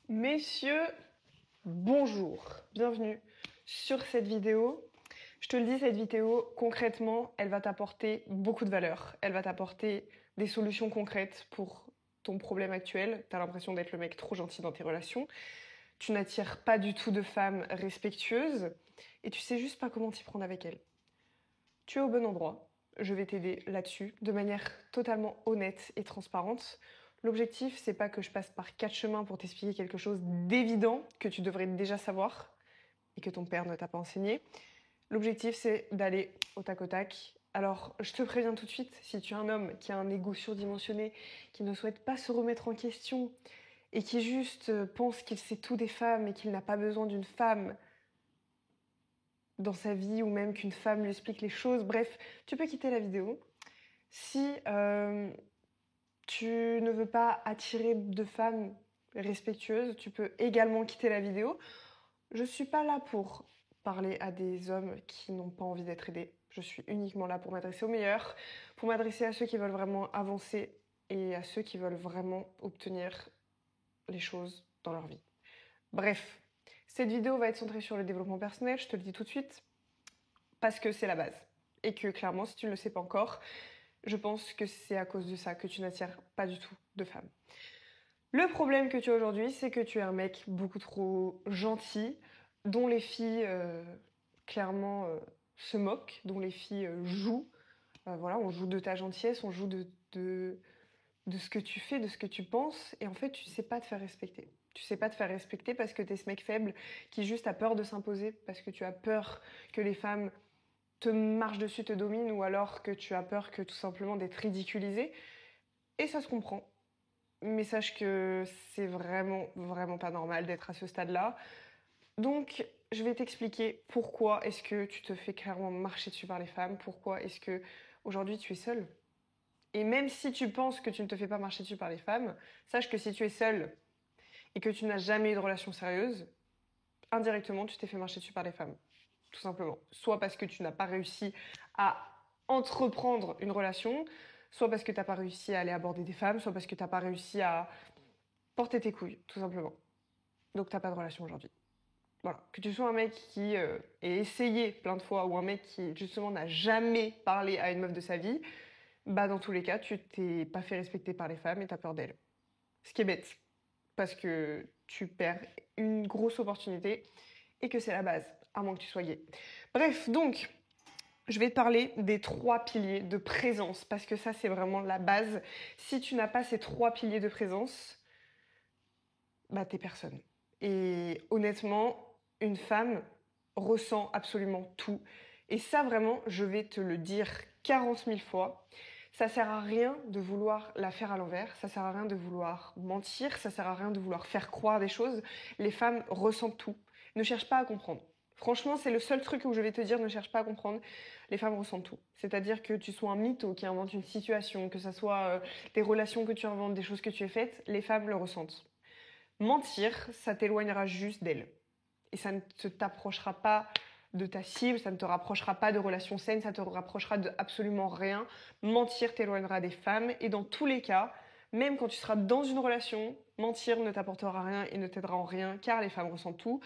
Messieurs, bonjour, bienvenue sur cette vidéo. Je te le dis, cette vidéo, concrètement, elle va t'apporter beaucoup de valeur. Elle va t'apporter des solutions concrètes pour ton problème actuel. T'as l'impression d'être le mec trop gentil dans tes relations. Tu n'attires pas du tout de femmes respectueuses et tu sais juste pas comment t'y prendre avec elles. Tu es au bon endroit. Je vais t'aider là-dessus de manière totalement honnête et transparente. L'objectif, c'est pas que je passe par 4 chemins pour t'expliquer quelque chose d'évident que tu devrais déjà savoir et que ton père ne t'a pas enseigné. L'objectif, c'est d'aller au tac au tac. Alors, je te préviens tout de suite, si tu es un homme qui a un ego surdimensionné, qui ne souhaite pas se remettre en question et qui juste pense qu'il sait tout des femmes et qu'il n'a pas besoin d'une femme dans sa vie ou même qu'une femme lui explique les choses, bref, tu peux quitter la vidéo. Si tu ne veux pas attirer de femmes respectueuses, tu peux également quitter la vidéo. Je suis pas là pour parler à des hommes qui n'ont pas envie d'être aidés. Je suis uniquement là pour m'adresser aux meilleurs, pour m'adresser à ceux qui veulent vraiment avancer et à ceux qui veulent vraiment obtenir les choses dans leur vie. Bref, cette vidéo va être centrée sur le développement personnel, je te le dis tout de suite, parce que c'est la base. Et que clairement, si tu ne le sais pas encore, je pense que c'est à cause de ça que tu n'attires pas du tout de femmes. Le problème que tu as aujourd'hui, c'est que tu es un mec beaucoup trop gentil, dont les filles clairement se moquent, dont les filles jouent. Voilà, on joue de ta gentillesse, on joue de ce que tu fais, de ce que tu penses, et en fait, tu sais pas te faire respecter. Tu sais pas te faire respecter parce que t'es ce mec faible qui juste a peur de s'imposer, parce que tu as peur que les femmes te marchent dessus, te dominent, ou alors que tu as peur que tout simplement d'être ridiculisé. Et ça se comprend. Mais sache que c'est vraiment, vraiment pas normal d'être à ce stade-là. Donc, je vais t'expliquer pourquoi est-ce que tu te fais clairement marcher dessus par les femmes, pourquoi est-ce que aujourd'hui tu es seule. Et même si tu penses que tu ne te fais pas marcher dessus par les femmes, sache que si tu es seule et que tu n'as jamais eu de relation sérieuse, indirectement, tu t'es fait marcher dessus par les femmes. Tout simplement. Soit parce que tu n'as pas réussi à entreprendre une relation, soit parce que tu n'as pas réussi à aller aborder des femmes, soit parce que tu n'as pas réussi à porter tes couilles, tout simplement. Donc t'as pas de relation aujourd'hui. Voilà. Que tu sois un mec qui ait essayé plein de fois ou un mec qui justement n'a jamais parlé à une meuf de sa vie, bah dans tous les cas, tu t'es pas fait respecter par les femmes et t'as peur d'elles. Ce qui est bête, parce que tu perds une grosse opportunité et que c'est la base, à moins que tu sois gay. Bref, donc, je vais te parler des 3 piliers de présence, parce que ça, c'est vraiment la base. Si tu n'as pas ces 3 piliers de présence, bah t'es personne. Et honnêtement, une femme ressent absolument tout. Et ça, vraiment, je vais te le dire 40 000 fois. Ça sert à rien de vouloir la faire à l'envers, ça sert à rien de vouloir mentir, ça sert à rien de vouloir faire croire des choses. Les femmes ressentent tout. Ne cherche pas à comprendre. Franchement, c'est le seul truc où je vais te dire, ne cherche pas à comprendre. Les femmes ressentent tout. C'est-à-dire que tu sois un mytho qui invente une situation, que ça soit des relations que tu inventes, des choses que tu as faites, les femmes le ressentent. Mentir, ça t'éloignera juste d'elle. Et ça ne t'approchera pas de ta cible, ça ne te rapprochera pas de relations saines, ça te rapprochera de absolument rien. Mentir t'éloignera des femmes et dans tous les cas, même quand tu seras dans une relation, mentir ne t'apportera rien et ne t'aidera en rien car les femmes ressentent tout.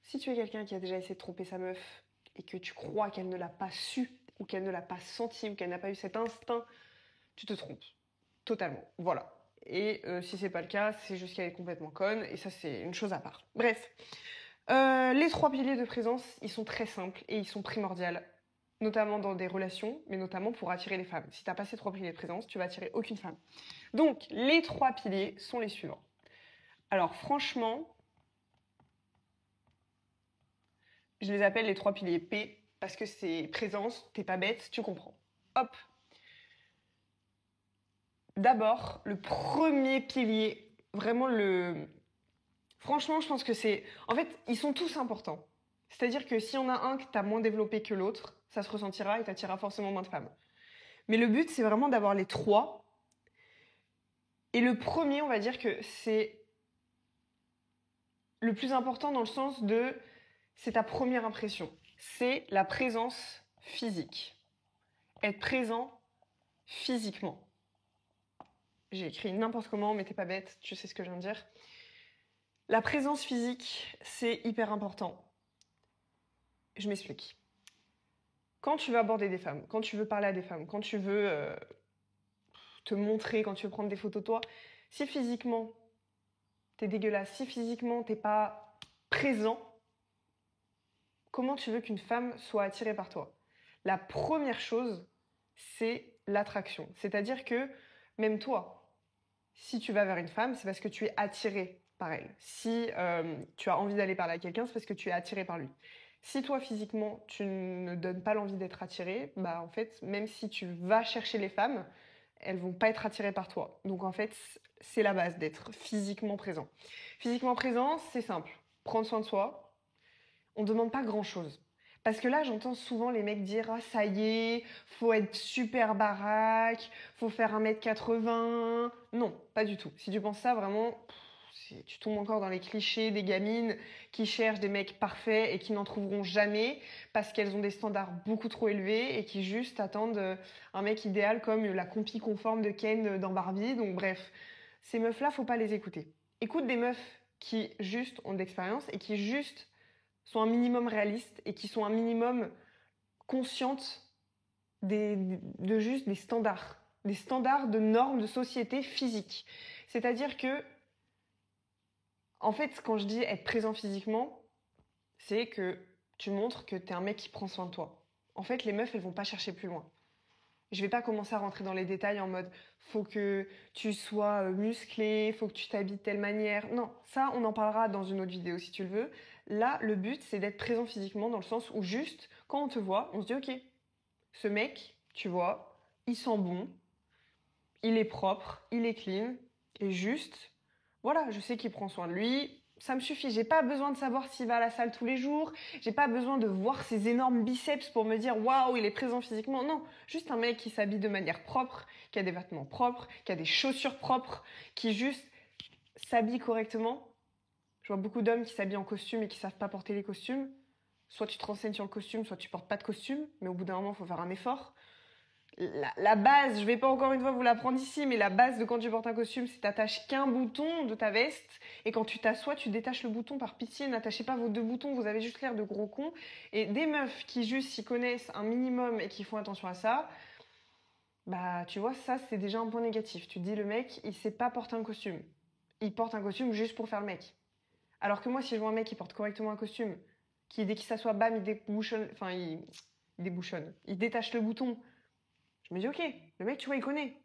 Si tu es quelqu'un qui a déjà essayé de tromper sa meuf et que tu crois qu'elle ne l'a pas su ou qu'elle ne l'a pas senti ou qu'elle n'a pas eu cet instinct, tu te trompes. Totalement. Voilà. Et si c'est pas le cas, c'est juste qu'elle est complètement conne, et ça c'est une chose à part. Bref, les 3 piliers de présence, ils sont très simples et ils sont primordiaux, notamment dans des relations, mais notamment pour attirer les femmes. Si t'as pas ces 3 piliers de présence, tu vas attirer aucune femme. Donc, les 3 piliers sont les suivants. Alors franchement, je les appelle les 3 piliers P, parce que c'est présence, t'es pas bête, tu comprends. Hop. D'abord, le premier pilier, vraiment le, franchement, je pense que c'est... En fait, ils sont tous importants. C'est-à-dire que si on a un que t'as moins développé que l'autre, ça se ressentira et t'attirera forcément moins de femmes. Mais le but, c'est vraiment d'avoir les 3. Et le premier, on va dire que c'est le plus important dans le sens de... C'est ta première impression. C'est la présence physique. Être présent physiquement. J'ai écrit n'importe comment, mais t'es pas bête, tu sais ce que je viens de dire. La présence physique, c'est hyper important. Je m'explique. Quand tu veux aborder des femmes, quand tu veux parler à des femmes, quand tu veux te montrer, quand tu veux prendre des photos de toi, si physiquement t'es dégueulasse, si physiquement t'es pas présent, comment tu veux qu'une femme soit attirée par toi? La première chose, c'est l'attraction. C'est-à-dire que même toi, si tu vas vers une femme, c'est parce que tu es attiré par elle. Si tu as envie d'aller parler à quelqu'un, c'est parce que tu es attiré par lui. Si toi, physiquement, tu ne donnes pas l'envie d'être attiré, bah en fait, même si tu vas chercher les femmes, elles vont pas être attirées par toi. Donc en fait, c'est la base d'être physiquement présent. Physiquement présent, c'est simple. Prendre soin de soi, on ne demande pas grand-chose. Parce que là, j'entends souvent les mecs dire « Ah, ça y est, faut être super baraque, faut faire 1m80 ». Non, pas du tout. Si tu penses ça, vraiment, tu tombes encore dans les clichés des gamines qui cherchent des mecs parfaits et qui n'en trouveront jamais parce qu'elles ont des standards beaucoup trop élevés et qui juste attendent un mec idéal comme la compie conforme de Ken dans Barbie. Donc bref, ces meufs-là, faut pas les écouter. Écoute des meufs qui juste ont de l'expérience et qui juste sont un minimum réalistes et qui sont un minimum conscientes de juste des standards de normes de société physique. C'est-à-dire que, en fait, quand je dis être présent physiquement, c'est que tu montres que t'es un mec qui prend soin de toi. En fait, les meufs, elles vont pas chercher plus loin. Je vais pas commencer à rentrer dans les détails en mode faut que tu sois musclé, faut que tu t'habilles de telle manière. Non, ça, on en parlera dans une autre vidéo si tu le veux. Là, le but, c'est d'être présent physiquement dans le sens où juste, quand on te voit, on se dit ok, ce mec, tu vois, il sent bon, il est propre, il est clean, et juste, voilà, je sais qu'il prend soin de lui. Ça me suffit, j'ai pas besoin de savoir s'il va à la salle tous les jours, j'ai pas besoin de voir ses énormes biceps pour me dire waouh, il est présent physiquement. Non, juste un mec qui s'habille de manière propre, qui a des vêtements propres, qui a des chaussures propres, qui juste s'habille correctement. Je vois beaucoup d'hommes qui s'habillent en costume et qui savent pas porter les costumes. Soit tu te renseignes sur le costume, soit tu portes pas de costume, mais au bout d'un moment, il faut faire un effort. La base, je vais pas encore une fois vous l'apprendre ici, mais la base de quand tu portes un costume, c'est t'attaches qu'un bouton de ta veste, et quand tu t'assois, tu détaches le bouton. Par pitié, n'attachez pas vos deux boutons, vous avez juste l'air de gros cons. Et des meufs qui juste s'y connaissent un minimum et qui font attention à ça, bah tu vois, ça c'est déjà un point négatif. Tu te dis le mec, il sait pas porter un costume. Il porte un costume juste pour faire le mec. Alors que moi, si je vois un mec qui porte correctement un costume, qui dès qu'il s'assoit, bam, il débouchonne, enfin il débouchonne, il détache le bouton. Je me dis, ok, le mec, tu vois, il connaît.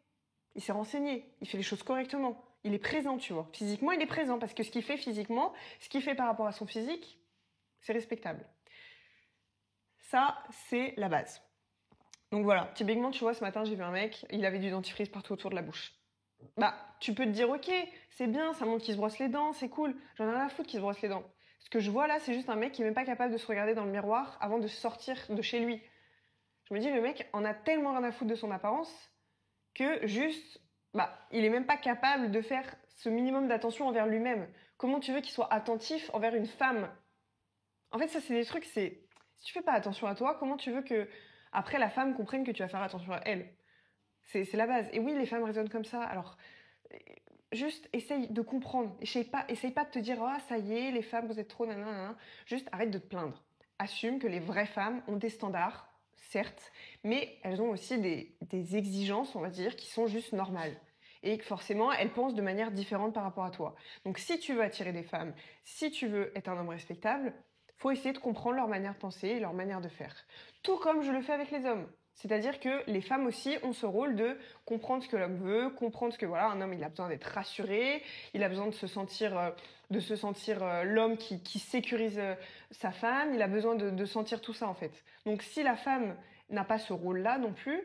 Il s'est renseigné. Il fait les choses correctement. Il est présent, tu vois. Physiquement, il est présent parce que ce qu'il fait physiquement, ce qu'il fait par rapport à son physique, c'est respectable. Ça, c'est la base. Donc voilà, typiquement, tu vois, ce matin, j'ai vu un mec, il avait du dentifrice partout autour de la bouche. Bah, tu peux te dire, ok, c'est bien, ça montre qu'il se brosse les dents, c'est cool. J'en ai rien à foutre qu'il se brosse les dents. Ce que je vois là, c'est juste un mec qui n'est même pas capable de se regarder dans le miroir avant de sortir de chez lui. Je me dis, le mec en a tellement rien à foutre de son apparence que juste, bah, il est même pas capable de faire ce minimum d'attention envers lui-même. Comment tu veux qu'il soit attentif envers une femme? En fait, ça, c'est des trucs, c'est... Si tu fais pas attention à toi, comment tu veux que, après, la femme comprenne que tu vas faire attention à elle? C'est la base. Et oui, les femmes raisonnent comme ça. Alors, juste essaye de comprendre. Essaye pas de te dire, ah, ça y est, les femmes, vous êtes trop nanana. Juste arrête de te plaindre. Assume que les vraies femmes ont des standards, certes, mais elles ont aussi des exigences, on va dire, qui sont juste normales. Et que forcément, elles pensent de manière différente par rapport à toi. Donc si tu veux attirer des femmes, si tu veux être un homme respectable, faut essayer de comprendre leur manière de penser et leur manière de faire. Tout comme je le fais avec les hommes. C'est-à-dire que les femmes aussi ont ce rôle de comprendre ce que l'homme veut, comprendre que voilà, un homme il a besoin d'être rassuré, il a besoin de se sentir l'homme qui sécurise sa femme, il a besoin de sentir tout ça en fait. Donc si la femme n'a pas ce rôle-là non plus,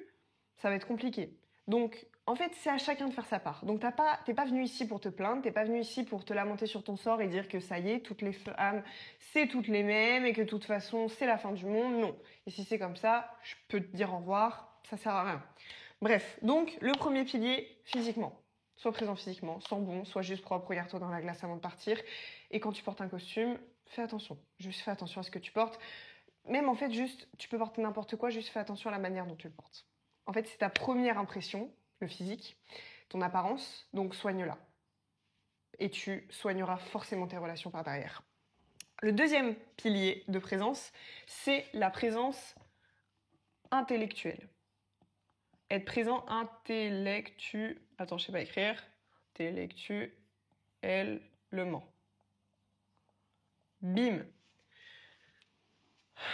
ça va être compliqué. Donc en fait, c'est à chacun de faire sa part. Donc t'es pas venu ici pour te plaindre, t'es pas venu ici pour te lamenter sur ton sort et dire que ça y est, toutes les femmes, c'est toutes les mêmes et que de toute façon, c'est la fin du monde. Non. Et si c'est comme ça, je peux te dire au revoir, ça sert à rien. Bref, donc le premier pilier, physiquement. Sois présent physiquement, sens bon, sois juste propre, regarde-toi dans la glace avant de partir. Et quand tu portes un costume, fais attention. Juste fais attention à ce que tu portes. Même en fait, juste, tu peux porter n'importe quoi, juste fais attention à la manière dont tu le portes. En fait, c'est ta première impression, le physique, ton apparence, donc soigne-la. et tu soigneras forcément tes relations par derrière. Le deuxième pilier de présence, c'est la présence intellectuelle. Être présent Attends, je sais pas écrire. Intellectuellement. Bim.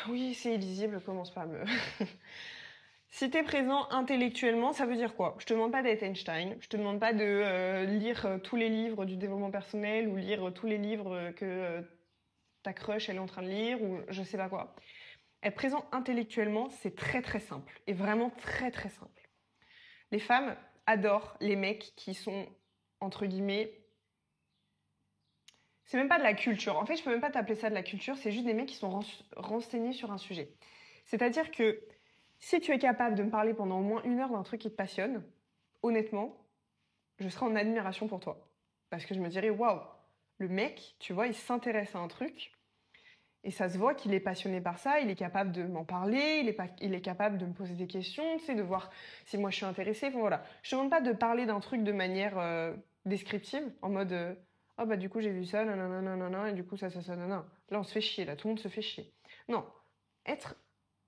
Oui, c'est illisible, commence pas à me... Si t'es présent intellectuellement, ça veut dire quoi? Je te demande pas d'être Einstein, je te demande pas de lire tous les livres du développement personnel ou lire tous les livres que ta crush elle est en train de lire ou je sais pas quoi. Être présent intellectuellement, c'est très très simple et vraiment très très simple. Les femmes adorent les mecs qui sont, entre guillemets, c'est même pas de la culture. En fait, je peux même pas t'appeler ça de la culture, c'est juste des mecs qui sont renseignés sur un sujet. C'est-à-dire que si tu es capable de me parler pendant au moins 1 heure d'un truc qui te passionne, honnêtement, je serai en admiration pour toi. Parce que je me dirais, waouh, le mec, tu vois, il s'intéresse à un truc, et ça se voit qu'il est passionné par ça, il est capable de m'en parler, il est capable de me poser des questions, tu sais, de voir si moi je suis intéressée. Enfin, voilà. Je te demande pas de parler d'un truc de manière descriptive, en mode oh bah du coup j'ai vu ça, nanana, et du coup ça, nanana. Là on se fait chier, là tout le monde se fait chier. Non, être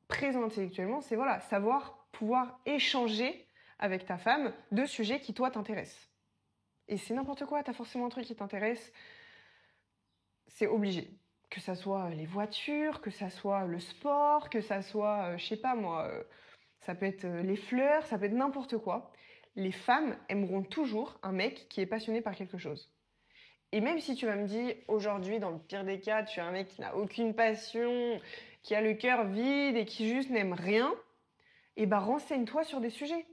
présent intellectuellement, c'est voilà, savoir pouvoir échanger avec ta femme de sujets qui toi t'intéressent. Et c'est n'importe quoi, t'as forcément un truc qui t'intéresse, c'est obligé. Que ça soit les voitures, que ça soit le sport, que ça soit, je sais pas moi, ça peut être les fleurs, ça peut être n'importe quoi. Les femmes aimeront toujours un mec qui est passionné par quelque chose. Et même si tu vas me dire, aujourd'hui, dans le pire des cas, tu as un mec qui n'a aucune passion, qui a le cœur vide et qui juste n'aime rien, eh ben renseigne-toi sur des sujets.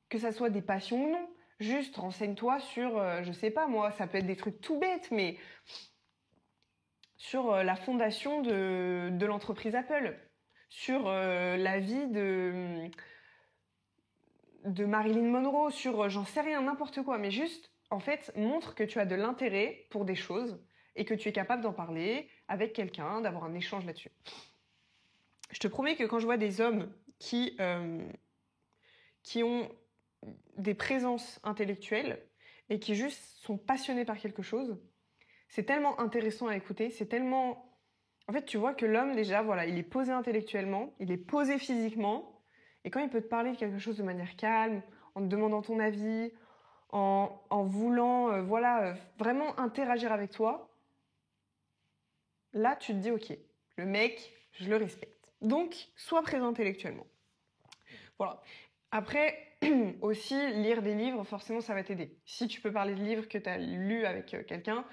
Que ça soit des passions ou non. Juste renseigne-toi sur, je sais pas moi, ça peut être des trucs tout bêtes, mais sur la fondation de l'entreprise Apple, sur la vie de Marilyn Monroe, sur j'en sais rien, n'importe quoi, mais juste, en fait, montre que tu as de l'intérêt pour des choses et que tu es capable d'en parler avec quelqu'un, d'avoir un échange là-dessus. Je te promets que quand je vois des hommes qui ont des présences intellectuelles et qui juste sont passionnés par quelque chose, c'est tellement intéressant à écouter, c'est tellement... En fait, tu vois que l'homme, déjà, voilà, il est posé intellectuellement, il est posé physiquement, et quand il peut te parler de quelque chose de manière calme, en te demandant ton avis, en voulant, vraiment interagir avec toi, là, tu te dis, ok, le mec, je le respecte. Donc, sois présent intellectuellement. Voilà. Après, aussi, lire des livres, forcément, ça va t'aider. Si tu peux parler de livres que tu as lus avec quelqu'un,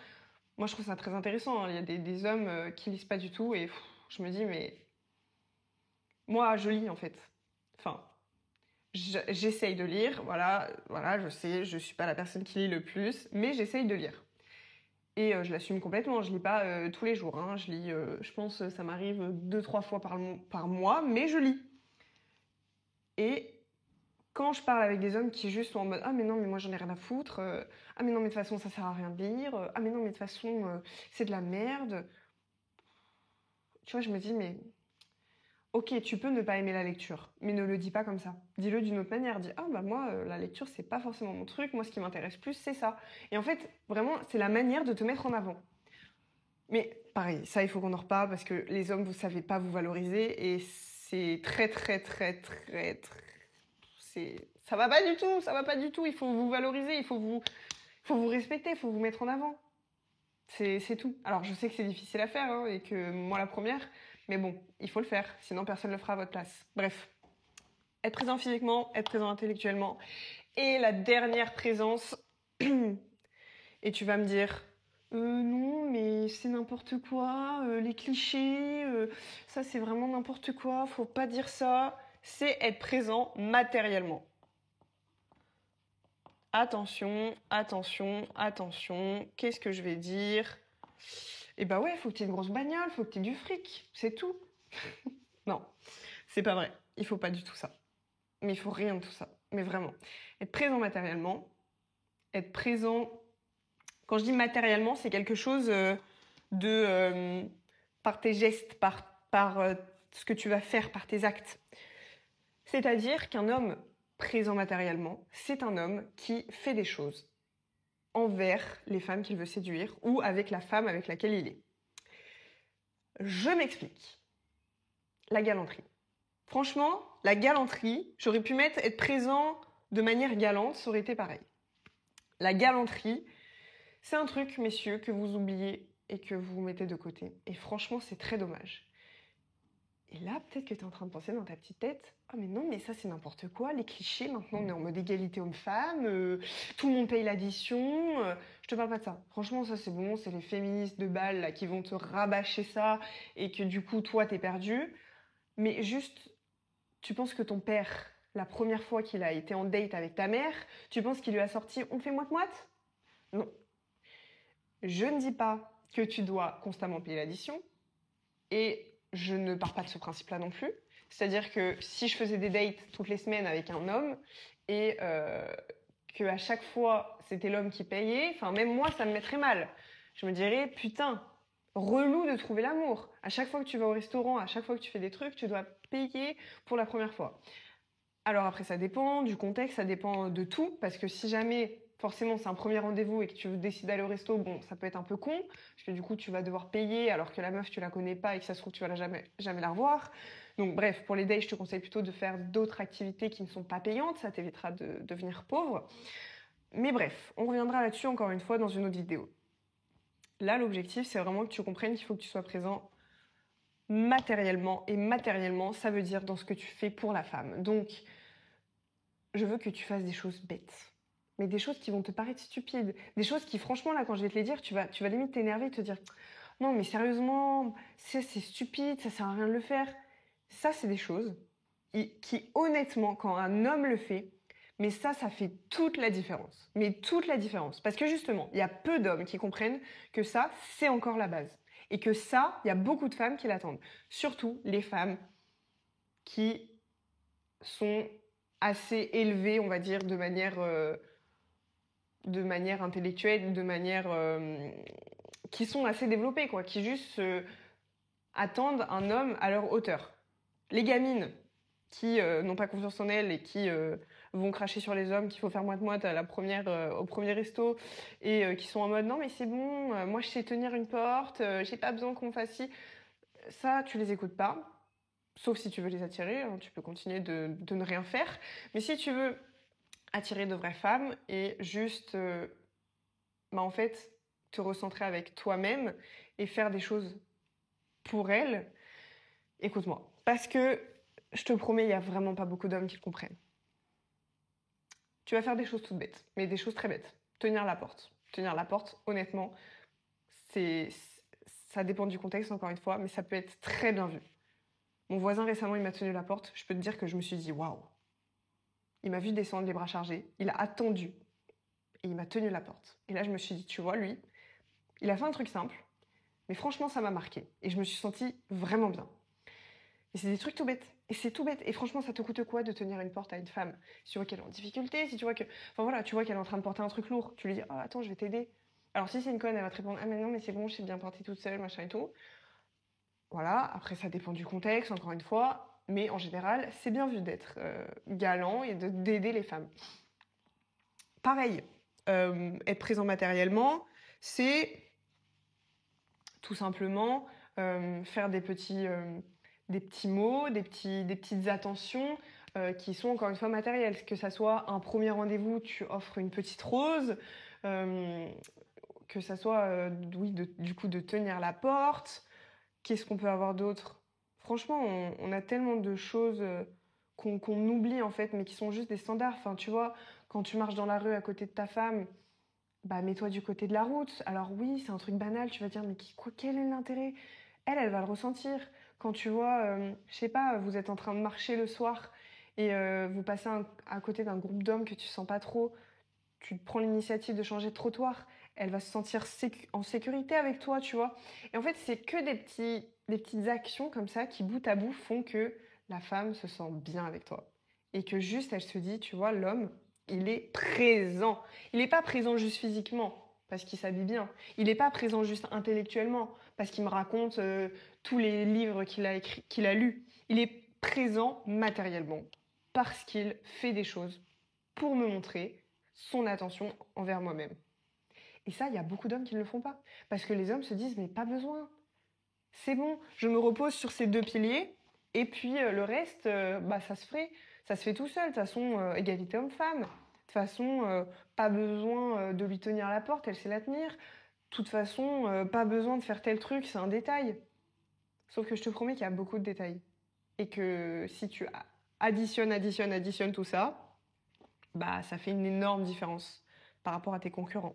moi, je trouve ça très intéressant. Hein. Il y a des hommes qui lisent pas du tout et je me dis, mais moi, je lis en fait. Enfin, j'essaye de lire. Voilà, je sais, je suis pas la personne qui lit le plus, mais j'essaye de lire. Et je l'assume complètement. Je lis pas tous les jours. Hein. Je lis, je pense, ça m'arrive 2-3 fois par mois, mais je lis. Et quand je parle avec des hommes qui juste sont en mode ah mais non mais moi j'en ai rien à foutre, ah mais non mais de toute façon ça sert à rien de lire, ah mais non mais de toute façon c'est de la merde. Tu vois, je me dis mais ok, tu peux ne pas aimer la lecture, mais ne le dis pas comme ça. Dis-le d'une autre manière. Dis ah bah moi la lecture c'est pas forcément mon truc, moi ce qui m'intéresse plus c'est ça. Et en fait vraiment c'est la manière de te mettre en avant. Mais pareil, ça il faut qu'on en reparle parce que les hommes vous savez pas vous valoriser et c'est très très très très très ça va pas du tout, ça va pas du tout. Il faut vous valoriser, il faut vous respecter, il faut vous mettre en avant. C'est tout. Alors je sais que c'est difficile à faire hein, et que moi la première, mais bon, il faut le faire, sinon personne ne le fera à votre place. Bref, être présent physiquement, être présent intellectuellement. Et la dernière présence, et tu vas me dire, non, mais c'est n'importe quoi, les clichés, ça c'est vraiment n'importe quoi, faut pas dire ça. C'est être présent matériellement. Attention, attention, attention, qu'est-ce que je vais dire? Eh ben ouais, faut que tu aies une grosse bagnole, faut que tu aies du fric, c'est tout. Non, c'est pas vrai, il faut pas du tout ça. Mais il faut rien de tout ça, mais vraiment. Être présent matériellement, être présent... Quand je dis matériellement, c'est quelque chose par tes gestes, par ce que tu vas faire, par tes actes. C'est-à-dire qu'un homme présent matériellement, c'est un homme qui fait des choses. envers les femmes qu'il veut séduire ou avec la femme avec laquelle il est. Je m'explique. La galanterie. Franchement, la galanterie, j'aurais pu mettre être présent de manière galante, ça aurait été pareil. La galanterie, c'est un truc, messieurs, que vous oubliez et que vous mettez de côté. Et franchement, c'est très dommage. Et là, peut-être que tu es en train de penser dans ta petite tête, « Ah mais non, mais ça c'est n'importe quoi, les clichés, maintenant on est en mode égalité homme-femme, tout le monde paye l'addition, je te parle pas de ça. Franchement, ça c'est bon, c'est les féministes de balle là, qui vont te rabâcher ça et que du coup, toi, t'es perdu. Mais juste, tu penses que ton père, la première fois qu'il a été en date avec ta mère, tu penses qu'il lui a sorti « On fait moite-moite » ? Non. Je ne dis pas que tu dois constamment payer l'addition et je ne pars pas de ce principe-là non plus. C'est-à-dire que si je faisais des dates toutes les semaines avec un homme et qu'à chaque fois c'était l'homme qui payait, enfin même moi ça me mettrait mal. Je me dirais putain, relou de trouver l'amour. À chaque fois que tu vas au restaurant, à chaque fois que tu fais des trucs, tu dois payer pour la première fois. Alors après ça dépend du contexte, ça dépend de tout, parce que si jamais forcément c'est un premier rendez-vous et que tu décides d'aller au resto, bon ça peut être un peu con, parce que du coup tu vas devoir payer alors que la meuf tu la connais pas et que ça se trouve tu vas jamais la revoir. Donc bref, pour les dates je te conseille plutôt de faire d'autres activités qui ne sont pas payantes, ça t'évitera de devenir pauvre. Mais bref, on reviendra là-dessus encore une fois dans une autre vidéo. Là l'objectif c'est vraiment que tu comprennes qu'il faut que tu sois présent matériellement, et matériellement ça veut dire dans ce que tu fais pour la femme. Donc je veux que tu fasses des choses bêtes. Mais des choses qui vont te paraître stupides. Des choses qui, franchement, là, quand je vais te les dire, tu vas limite t'énerver et te dire « Non, mais sérieusement, c'est stupide, ça sert à rien de le faire. » Ça, c'est des choses qui, honnêtement, quand un homme le fait, mais ça fait toute la différence. Mais toute la différence. Parce que justement, il y a peu d'hommes qui comprennent que ça, c'est encore la base. Et que ça, il y a beaucoup de femmes qui l'attendent. Surtout les femmes qui sont assez élevées, on va dire, de manière intellectuelle, de manière qui sont assez développées, quoi, qui juste attendent un homme à leur hauteur. Les gamines qui n'ont pas confiance en elles et qui vont cracher sur les hommes, qu'il faut faire moite-moite à la première, au premier resto, et qui sont en mode non mais c'est bon, moi je sais tenir une porte, j'ai pas besoin qu'on me fasse ci. Ça, tu les écoutes pas. Sauf si tu veux les attirer, hein, tu peux continuer de ne rien faire. Mais si tu veux attirer de vraies femmes et juste, en fait, te recentrer avec toi-même et faire des choses pour elles, écoute-moi. Parce que, je te promets, il n'y a vraiment pas beaucoup d'hommes qui le comprennent. Tu vas faire des choses toutes bêtes, mais des choses très bêtes. Tenir la porte. Tenir la porte, honnêtement, ça dépend du contexte, encore une fois, mais ça peut être très bien vu. Mon voisin, récemment, il m'a tenu la porte. Je peux te dire que je me suis dit, waouh. Il m'a vu descendre les bras chargés. Il a attendu. Et il m'a tenu la porte. Et là, je me suis dit, tu vois, lui, il a fait un truc simple. Mais franchement, ça m'a marqué. Et je me suis sentie vraiment bien. Et c'est des trucs tout bêtes. Et c'est tout bête. Et franchement, ça te coûte quoi de tenir une porte à une femme? Si tu vois qu'elle est en difficulté, si tu vois que... Enfin voilà, tu vois qu'elle est en train de porter un truc lourd. Tu lui dis, oh, attends, je vais t'aider. Alors si c'est une conne, elle va te répondre, ah mais non, mais c'est bon, je sais bien porter toute seule, machin et tout. Voilà, après ça dépend du contexte, encore une fois. Mais en général, c'est bien vu d'être galant et d'aider les femmes. Pareil, être présent matériellement, c'est tout simplement faire des petits mots, des petites attentions qui sont encore une fois matérielles. Que ça soit un premier rendez-vous, tu offres une petite rose, que ça soit oui, du coup de tenir la porte. Qu'est-ce qu'on peut avoir d'autre? Franchement, on a tellement de choses qu'on oublie en fait, mais qui sont juste des standards. Enfin, tu vois, quand tu marches dans la rue à côté de ta femme, bah mets-toi du côté de la route. Alors oui, c'est un truc banal, tu vas dire, mais quel est l'intérêt? Elle va le ressentir. Quand tu vois, je sais pas, vous êtes en train de marcher le soir et vous passez à côté d'un groupe d'hommes que tu sens pas trop, tu prends l'initiative de changer de trottoir, elle va se sentir en sécurité avec toi, tu vois. Et en fait, c'est que des petites actions comme ça qui, bout à bout, font que la femme se sent bien avec toi. Et que juste, elle se dit, tu vois, l'homme, il est présent. Il n'est pas présent juste physiquement, parce qu'il s'habille bien. Il n'est pas présent juste intellectuellement, parce qu'il me raconte tous les livres qu'il a lus. Il est présent matériellement, parce qu'il fait des choses pour me montrer son attention envers moi-même. Et ça, il y a beaucoup d'hommes qui ne le font pas. Parce que les hommes se disent, mais pas besoin. C'est bon, je me repose sur ces 2 piliers, et puis le reste, bah, ça se ferait. Ça se fait tout seul. De toute façon, égalité homme-femme. De toute façon, pas besoin de lui tenir la porte, elle sait la tenir. De toute façon, pas besoin de faire tel truc, c'est un détail. Sauf que je te promets qu'il y a beaucoup de détails. Et que si tu additionnes tout ça, bah, ça fait une énorme différence par rapport à tes concurrents.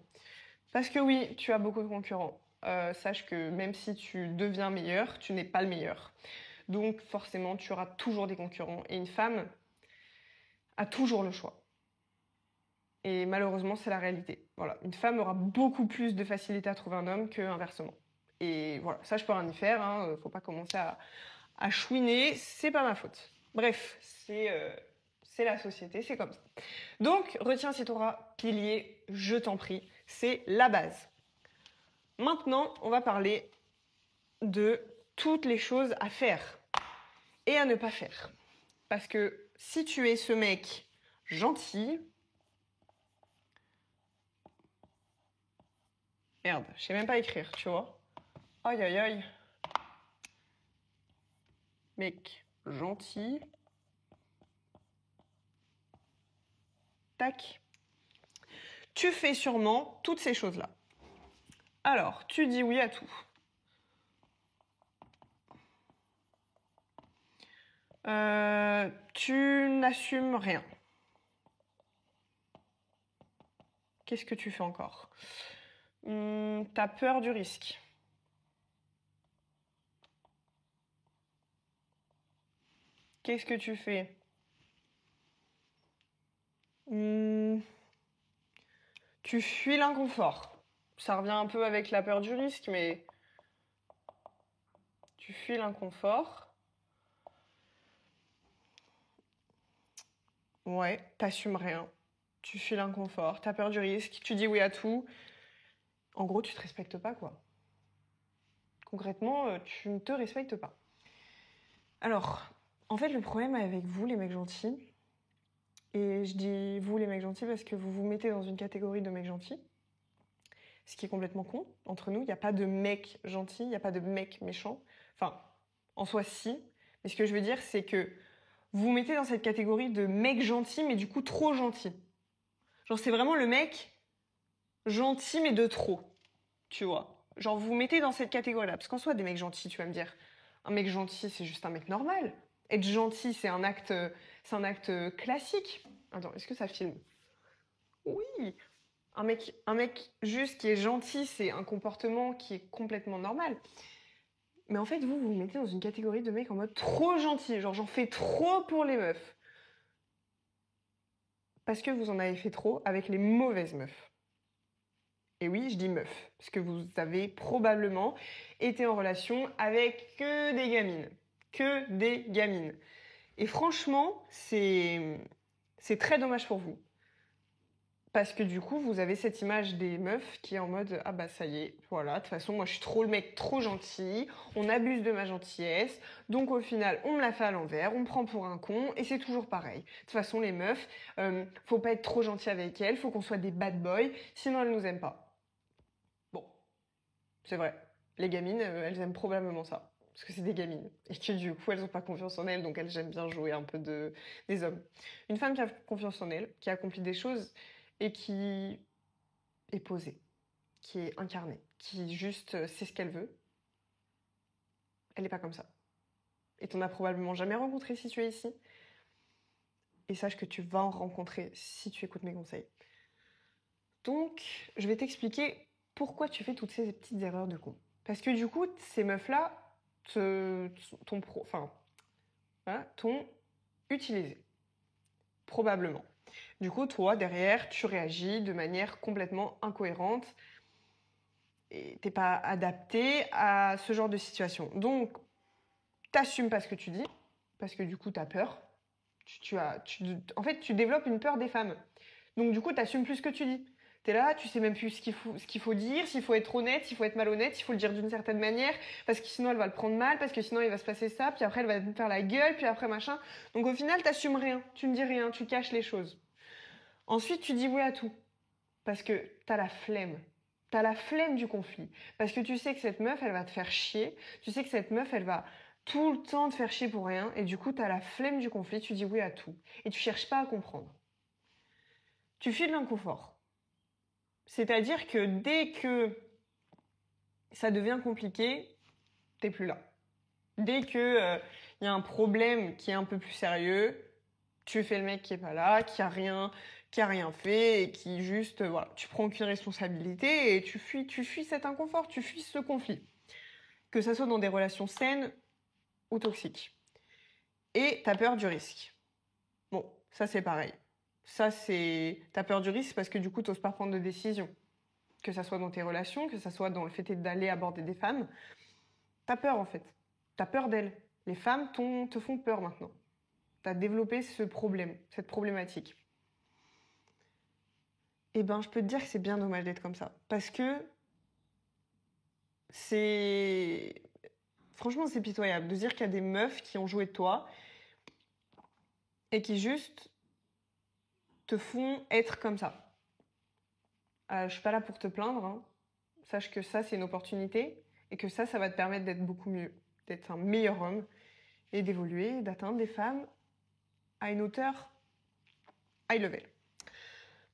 Parce que oui, tu as beaucoup de concurrents. Sache que même si tu deviens meilleur, tu n'es pas le meilleur. Donc forcément, tu auras toujours des concurrents. Et une femme a toujours le choix. Et malheureusement, c'est la réalité. Voilà, une femme aura beaucoup plus de facilité à trouver un homme qu'inversement. Et voilà, ça je peux rien y faire. Hein. Faut pas commencer à chouiner. C'est pas ma faute. Bref, c'est la société, c'est comme ça. Donc, retiens ces 3 piliers, je t'en prie. C'est la base. Maintenant, on va parler de toutes les choses à faire et à ne pas faire. Parce que si tu es ce mec gentil... Merde, je sais même pas écrire, tu vois. Aïe, aïe, aïe. Mec gentil. Tac. Tu fais sûrement toutes ces choses-là. Alors, tu dis oui à tout. Tu n'assumes rien. Qu'est-ce que tu fais encore? T'as peur du risque. Qu'est-ce que tu fais? Tu fuis l'inconfort. Ça revient un peu avec la peur du risque, mais tu fuis l'inconfort. Ouais, t'assumes rien. Tu fuis l'inconfort, t'as peur du risque, tu dis oui à tout. En gros, tu te respectes pas, quoi. Concrètement, tu ne te respectes pas. Alors, en fait, le problème avec vous, les mecs gentils, et je dis vous, les mecs gentils, parce que vous vous mettez dans une catégorie de mecs gentils, ce qui est complètement con. Entre nous, il n'y a pas de mec gentil, il n'y a pas de mec méchant. Enfin, en soi, si. Mais ce que je veux dire, c'est que vous vous mettez dans cette catégorie de mec gentil, mais du coup trop gentil. Genre, c'est vraiment le mec gentil, mais de trop. Tu vois. Genre, vous vous mettez dans cette catégorie-là. Parce qu'en soi, des mecs gentils, tu vas me dire, un mec gentil, c'est juste un mec normal. Être gentil, c'est un acte classique. Attends, est-ce que ça filme? Oui. Un mec juste qui est gentil, c'est un comportement qui est complètement normal. Mais en fait, vous vous mettez dans une catégorie de mecs en mode trop gentil. Genre, j'en fais trop pour les meufs. Parce que vous en avez fait trop avec les mauvaises meufs. Et oui, je dis meuf, parce que vous avez probablement été en relation avec que des gamines. Que des gamines. Et franchement, c'est très dommage pour vous. Parce que du coup, vous avez cette image des meufs qui est en mode ah bah ça y est, voilà, de toute façon, moi je suis trop le mec trop gentil, on abuse de ma gentillesse, donc au final, on me la fait à l'envers, on me prend pour un con, et c'est toujours pareil. De toute façon, les meufs, faut pas être trop gentil avec elles, faut qu'on soit des bad boys, sinon elles nous aiment pas. Bon, c'est vrai. Les gamines, elles aiment probablement ça. Parce que c'est des gamines. Et que du coup, elles n'ont pas confiance en elles, donc elles aiment bien jouer un peu des hommes. Une femme qui a confiance en elle, qui accomplit des choses et qui est posée, qui est incarnée, qui juste sait ce qu'elle veut, elle n'est pas comme ça. Et tu n'en as probablement jamais rencontré si tu es ici. Et sache que tu vas en rencontrer si tu écoutes mes conseils. Donc, je vais t'expliquer pourquoi tu fais toutes ces petites erreurs de con. Parce que du coup, ces meufs-là t'ont utilisé. Probablement. Du coup, toi, derrière, tu réagis de manière complètement incohérente et t'es pas adapté à ce genre de situation. Donc, t'assumes pas ce que tu dis, parce que du coup, t'as peur. En fait, tu développes une peur des femmes. Donc, du coup, t'assumes plus ce que tu dis. T'es là, tu sais même plus ce qu'il faut dire, s'il faut être honnête, s'il faut être malhonnête, s'il faut le dire d'une certaine manière, parce que sinon elle va le prendre mal, parce que sinon il va se passer ça, puis après elle va te faire la gueule, puis après machin. Donc au final, t'assumes rien, tu ne dis rien, tu caches les choses. Ensuite, tu dis oui à tout, parce que t'as la flemme. T'as la flemme du conflit. Parce que tu sais que cette meuf, elle va te faire chier. Tu sais que cette meuf, elle va tout le temps te faire chier pour rien. Et du coup, t'as la flemme du conflit. Tu dis oui à tout. Et tu cherches pas à comprendre. Tu fuis de l'inconfort. C'est-à-dire que dès que ça devient compliqué, t'es plus là. Dès que y a un problème qui est un peu plus sérieux, tu fais le mec qui est pas là, qui a rien fait et qui juste, voilà, tu prends aucune responsabilité et tu fuis cet inconfort, tu fuis ce conflit. Que ça soit dans des relations saines ou toxiques. Et t'as peur du risque. Bon, ça c'est pareil. T'as peur du risque parce que du coup, t'oses pas prendre de décision. Que ça soit dans tes relations, que ça soit dans le fait d'aller aborder des femmes. T'as peur en fait. T'as peur d'elles. Les femmes te font peur maintenant. T'as développé ce problème, cette problématique. Eh ben, je peux te dire que c'est bien dommage d'être comme ça. Parce que c'est... Franchement, c'est pitoyable de dire qu'il y a des meufs qui ont joué de toi et qui juste te font être comme ça. Je suis pas là pour te plaindre, hein. Sache que ça, c'est une opportunité et que ça va te permettre d'être beaucoup mieux, d'être un meilleur homme et d'évoluer, d'atteindre des femmes à une hauteur high level.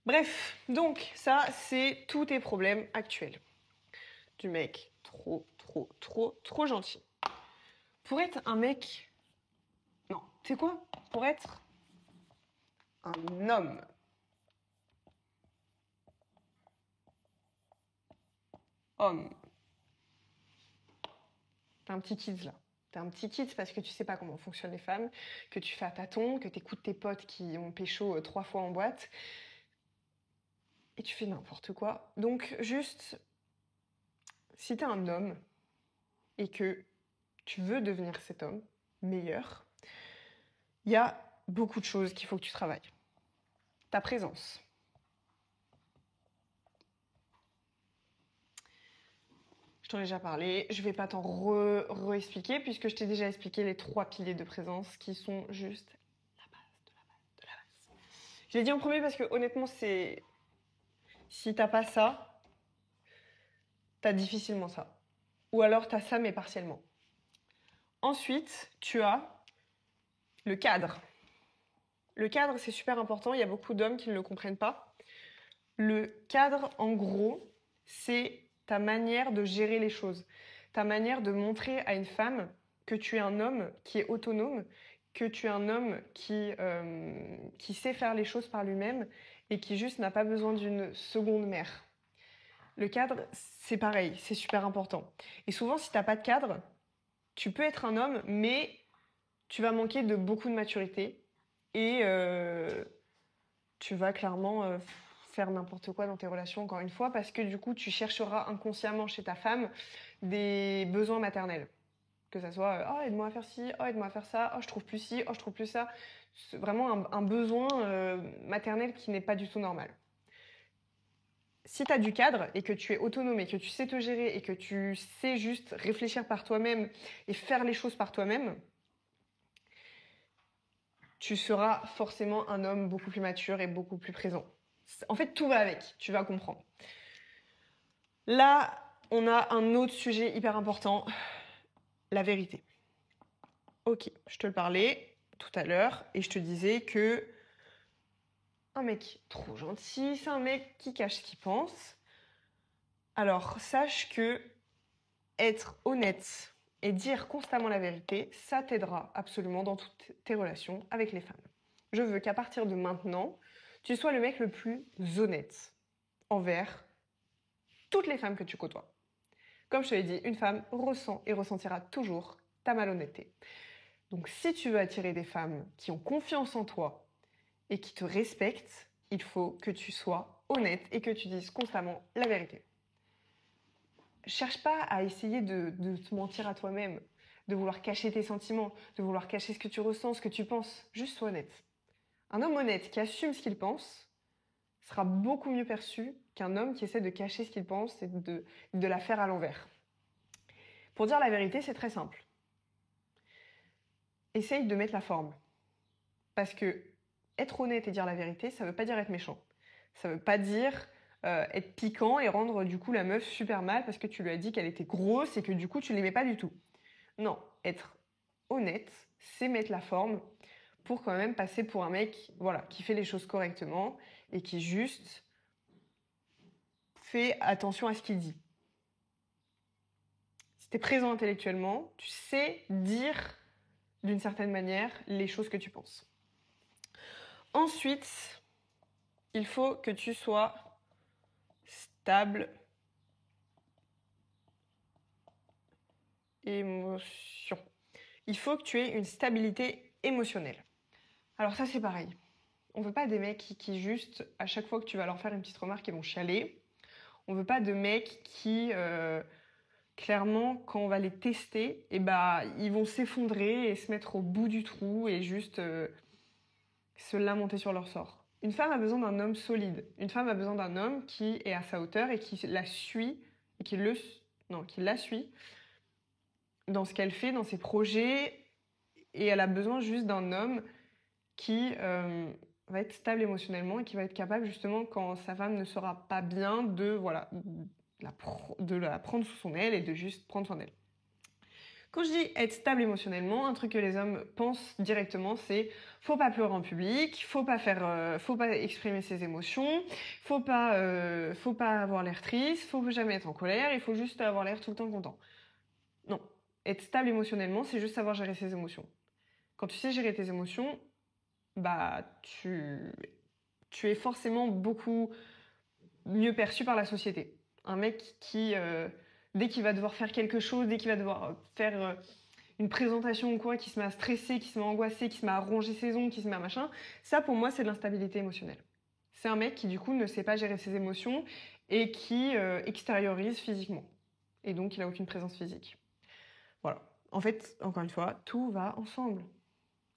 Bref, donc ça, c'est tous tes problèmes actuels. Du mec trop gentil. Pour être un mec... Non, tu sais quoi? Pour être un homme. Homme. T'es un petit kid là. T'es un petit kid parce que tu sais pas comment fonctionnent les femmes, que tu fais à tâtons, que t'écoutes tes potes qui ont pécho 3 fois en boîte. Et tu fais n'importe quoi. Donc juste, si t'es un homme et que tu veux devenir cet homme meilleur, il y a beaucoup de choses qu'il faut que tu travailles. Ta présence. Je t'en ai déjà parlé, je vais pas t'en re-expliquer puisque je t'ai déjà expliqué les 3 piliers de présence qui sont juste la base de la base de la base. Je l'ai dit en premier parce que honnêtement, c'est... Si t'as pas ça, t'as difficilement ça. Ou alors t'as ça mais partiellement. Ensuite, tu as le cadre. Le cadre, c'est super important, il y a beaucoup d'hommes qui ne le comprennent pas. Le cadre, en gros, c'est ta manière de gérer les choses, ta manière de montrer à une femme que tu es un homme qui est autonome, que tu es un homme qui sait faire les choses par lui-même et qui juste n'a pas besoin d'une seconde mère. Le cadre, c'est pareil, c'est super important. Et souvent, si tu n'as pas de cadre, tu peux être un homme, mais tu vas manquer de beaucoup de maturité et tu vas clairement faire n'importe quoi dans tes relations, encore une fois, parce que du coup, tu chercheras inconsciemment chez ta femme des besoins maternels. Que ça soit oh, aide-moi à faire ci, oh, aide-moi à faire ça, oh, je trouve plus ci, oh, je trouve plus ça. C'est vraiment un besoin maternel qui n'est pas du tout normal. Si tu as du cadre et que tu es autonome et que tu sais te gérer et que tu sais juste réfléchir par toi-même et faire les choses par toi-même, tu seras forcément un homme beaucoup plus mature et beaucoup plus présent. En fait, tout va avec, tu vas comprendre. Là, on a un autre sujet hyper important, la vérité. Ok, je te le parlais tout à l'heure et je te disais que un mec trop gentil, c'est un mec qui cache ce qu'il pense. Alors, sache que être honnête et dire constamment la vérité, ça t'aidera absolument dans toutes tes relations avec les femmes. Je veux qu'à partir de maintenant, tu sois le mec le plus honnête envers toutes les femmes que tu côtoies. Comme je te l'ai dit, une femme ressent et ressentira toujours ta malhonnêteté. Donc si tu veux attirer des femmes qui ont confiance en toi et qui te respectent, il faut que tu sois honnête et que tu dises constamment la vérité. Cherche pas à essayer de te mentir à toi-même, de vouloir cacher tes sentiments, de vouloir cacher ce que tu ressens, ce que tu penses. Juste sois honnête. Un homme honnête qui assume ce qu'il pense sera beaucoup mieux perçu qu'un homme qui essaie de cacher ce qu'il pense et de la faire à l'envers. Pour dire la vérité, c'est très simple. Essaye de mettre la forme. Parce que être honnête et dire la vérité, ça ne veut pas dire être méchant. Ça ne veut pas dire être piquant et rendre du coup la meuf super mal parce que tu lui as dit qu'elle était grosse et que du coup tu l'aimais pas du tout. Non, être honnête, c'est mettre la forme pour quand même passer pour un mec, voilà, qui fait les choses correctement et qui juste fait attention à ce qu'il dit. Si t'es présent intellectuellement, tu sais dire d'une certaine manière les choses que tu penses. Ensuite, il faut que tu sois stable émotion. Il faut que tu aies une stabilité émotionnelle. Alors ça, c'est pareil. On veut pas des mecs qui juste, à chaque fois que tu vas leur faire une petite remarque, ils vont chialer. On veut pas de mecs qui, clairement, quand on va les tester, ils vont s'effondrer et se mettre au bout du trou et juste se lamenter sur leur sort. Une femme a besoin d'un homme solide. Une femme a besoin d'un homme qui est à sa hauteur et qui la suit, et qui la suit dans ce qu'elle fait, dans ses projets. Et elle a besoin juste d'un homme qui va être stable émotionnellement et qui va être capable justement quand sa femme ne sera pas bien de la prendre sous son aile et de juste prendre soin d'elle. Quand je dis être stable émotionnellement, un truc que les hommes pensent directement, c'est faut pas pleurer en public, faut pas exprimer ses émotions, faut pas avoir l'air triste, faut jamais être en colère, il faut juste avoir l'air tout le temps content. Non, être stable émotionnellement, c'est juste savoir gérer ses émotions. Quand tu sais gérer tes émotions, tu es forcément beaucoup mieux perçu par la société. Un mec qui, dès qu'il va devoir faire quelque chose, dès qu'il va devoir faire une présentation ou quoi, qui se met à stresser, qui se met à angoisser, qui se met à ronger ses ongles, qui se met à machin, ça pour moi c'est de l'instabilité émotionnelle. C'est un mec qui du coup ne sait pas gérer ses émotions et qui extériorise physiquement. Et donc il a aucune présence physique. Voilà. En fait, encore une fois, tout va ensemble.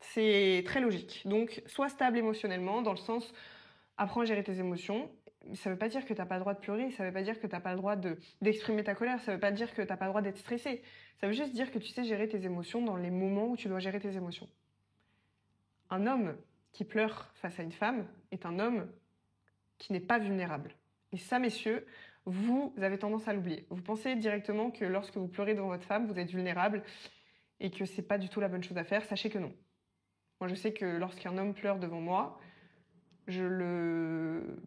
C'est très logique. Donc, sois stable émotionnellement, dans le sens, apprends à gérer tes émotions. Ça veut pas dire que t'as pas le droit de pleurer, ça veut pas dire que t'as pas le droit d'exprimer ta colère, ça veut pas dire que t'as pas le droit d'être stressé. Ça veut juste dire que tu sais gérer tes émotions dans les moments où tu dois gérer tes émotions. Un homme qui pleure face à une femme est un homme qui n'est pas vulnérable. Et ça, messieurs, vous avez tendance à l'oublier. Vous pensez directement que lorsque vous pleurez devant votre femme, vous êtes vulnérable et que c'est pas du tout la bonne chose à faire. Sachez que non. Moi, je sais que lorsqu'un homme pleure devant moi, je me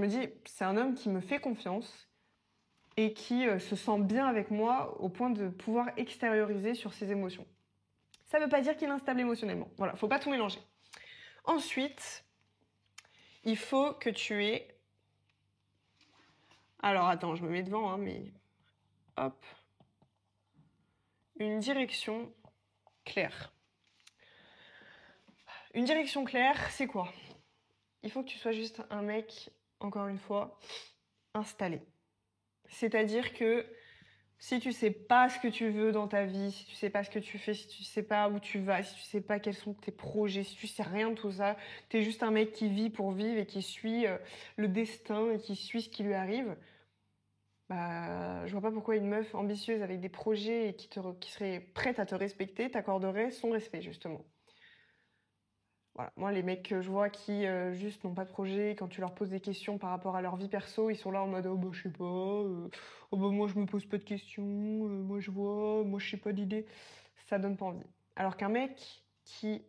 dis, c'est un homme qui me fait confiance et qui se sent bien avec moi au point de pouvoir extérioriser sur ses émotions. Ça ne veut pas dire qu'il est instable émotionnellement. Voilà, faut pas tout mélanger. Ensuite, il faut que tu aies... Alors, attends, je me mets devant, hein, mais... Hop. Une direction claire. Une direction claire, c'est quoi? Il faut que tu sois juste un mec, encore une fois, installé. C'est-à-dire que si tu sais pas ce que tu veux dans ta vie, si tu sais pas ce que tu fais, si tu sais pas où tu vas, si tu sais pas quels sont tes projets, si tu sais rien de tout ça, t'es juste un mec qui vit pour vivre et qui suit le destin et qui suit ce qui lui arrive, je vois pas pourquoi une meuf ambitieuse avec des projets et qui serait prête à te respecter t'accorderait son respect, justement. Voilà. Moi, les mecs que je vois qui juste n'ont pas de projet, quand tu leur poses des questions par rapport à leur vie perso, ils sont là en mode oh bah je sais pas, oh bah moi je me pose pas de questions, moi je vois, moi je sais pas d'idée. Ça donne pas envie. Alors qu'un mec qui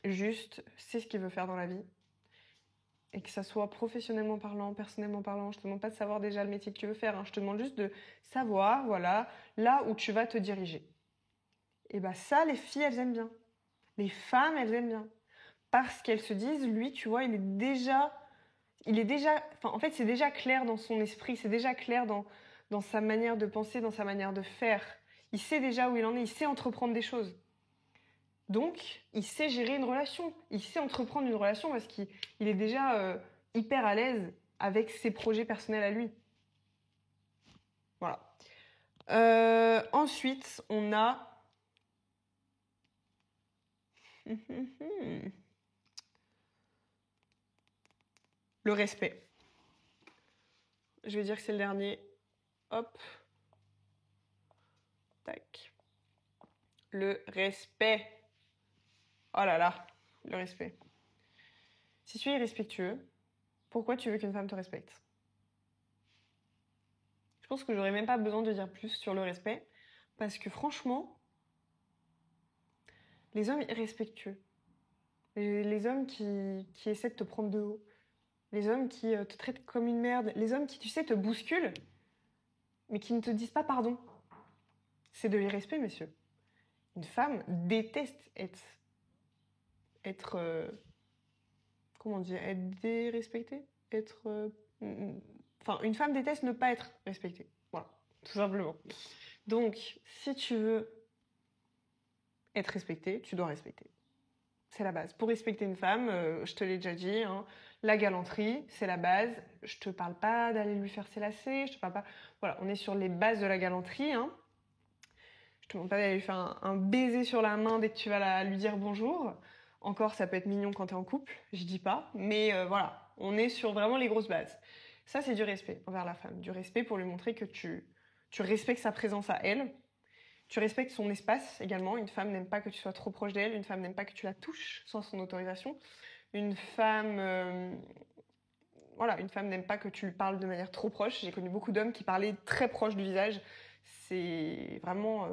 juste sait ce qu'il veut faire dans la vie, et que ça soit professionnellement parlant, personnellement parlant, je te demande pas de savoir déjà le métier que tu veux faire, hein, je te demande juste de savoir, voilà, là où tu vas te diriger. Et bah ça, les filles, elles aiment bien. Les femmes, elles aiment bien. Parce qu'elles se disent, lui, tu vois, en fait, c'est déjà clair dans son esprit, c'est déjà clair dans sa manière de penser, dans sa manière de faire. Il sait déjà où il en est, il sait entreprendre des choses. Donc, il sait gérer une relation, il sait entreprendre une relation parce qu'il est déjà hyper à l'aise avec ses projets personnels à lui. Voilà. Ensuite, on a... le respect. Je vais dire que c'est le dernier. Hop. Tac. Le respect. Oh là là, le respect. Si tu es irrespectueux, pourquoi tu veux qu'une femme te respecte? Je pense que j'aurais même pas besoin de dire plus sur le respect, parce que franchement, les hommes irrespectueux, les hommes qui essaient de te prendre de haut, les hommes qui te traitent comme une merde, les hommes qui, tu sais, te bousculent, mais qui ne te disent pas pardon, c'est de l'irrespect, messieurs. Une femme déteste être comment dire, être dérespectée, enfin, une femme déteste ne pas être respectée. Voilà, tout simplement. Donc, si tu veux être respectée, tu dois respecter. C'est la base. Pour respecter une femme, je te l'ai déjà dit, hein, la galanterie, c'est la base. Je te parle pas d'aller lui faire ses lacets, je te parle pas... Voilà, on est sur les bases de la galanterie, hein. Je te demande pas d'aller lui faire un baiser sur la main dès que tu vas lui dire bonjour. Encore, ça peut être mignon quand t'es en couple, je dis pas. Mais voilà, on est sur vraiment les grosses bases. Ça, c'est du respect envers la femme. Du respect pour lui montrer que tu respectes sa présence à elle. Tu respectes son espace également. Une femme n'aime pas que tu sois trop proche d'elle. Une femme n'aime pas que tu la touches sans son autorisation. Une femme... voilà, une femme n'aime pas que tu lui parles de manière trop proche. J'ai connu beaucoup d'hommes qui parlaient très proche du visage. C'est vraiment...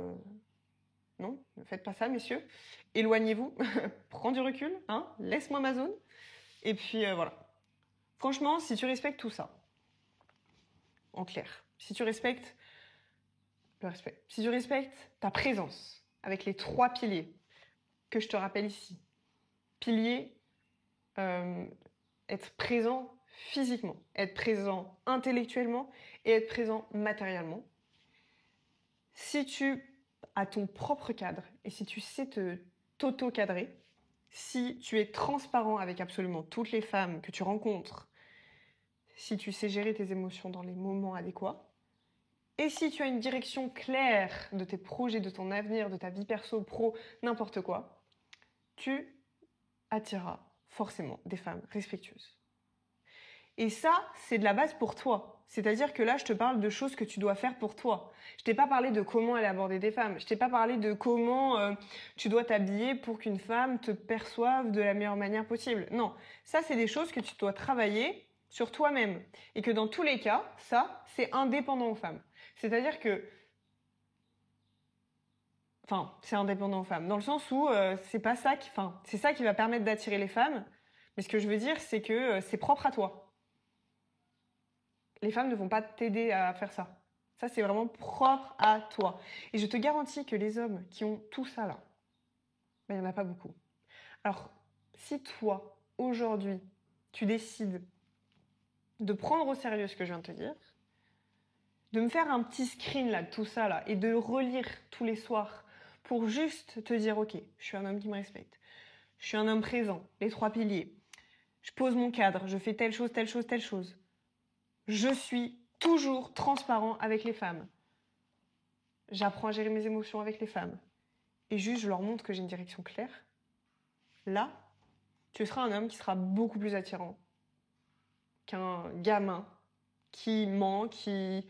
non, ne faites pas ça, messieurs. Éloignez-vous. Prends du recul. Hein, laisse-moi ma zone. Et puis, voilà. Franchement, si tu respectes tout ça, en clair, si tu respectes le respect, si tu respectes ta présence avec les 3 piliers que je te rappelle ici, pilier, être présent physiquement, être présent intellectuellement et être présent matériellement. Si tu as ton propre cadre et si tu sais t'auto-cadrer, si tu es transparent avec absolument toutes les femmes que tu rencontres, si tu sais gérer tes émotions dans les moments adéquats, et si tu as une direction claire de tes projets, de ton avenir, de ta vie perso, pro, n'importe quoi, tu attireras forcément des femmes respectueuses. Et ça, c'est de la base pour toi. C'est-à-dire que là, je te parle de choses que tu dois faire pour toi. Je t'ai pas parlé de comment aller aborder des femmes. Je t'ai pas parlé de comment tu dois t'habiller pour qu'une femme te perçoive de la meilleure manière possible. Non, ça, c'est des choses que tu dois travailler sur toi-même. Et que dans tous les cas, ça, c'est indépendant aux femmes. C'est-à-dire que... Enfin, c'est indépendant aux femmes. Dans le sens où c'est pas ça qui... Enfin, c'est ça qui va permettre d'attirer les femmes. Mais ce que je veux dire, c'est que c'est propre à toi. Les femmes ne vont pas t'aider à faire ça. Ça, c'est vraiment propre à toi. Et je te garantis que les hommes qui ont tout ça là, ben, il n'y en a pas beaucoup. Alors, si toi, aujourd'hui, tu décides de prendre au sérieux ce que je viens de te dire, de me faire un petit screen là de tout ça là et de relire tous les soirs pour juste te dire, ok, je suis un homme qui me respecte. Je suis un homme présent, les 3 piliers. Je pose mon cadre, je fais telle chose, telle chose, telle chose. Je suis toujours transparent avec les femmes. J'apprends à gérer mes émotions avec les femmes. Et juste, je leur montre que j'ai une direction claire. Là, tu seras un homme qui sera beaucoup plus attirant qu'un gamin qui ment, qui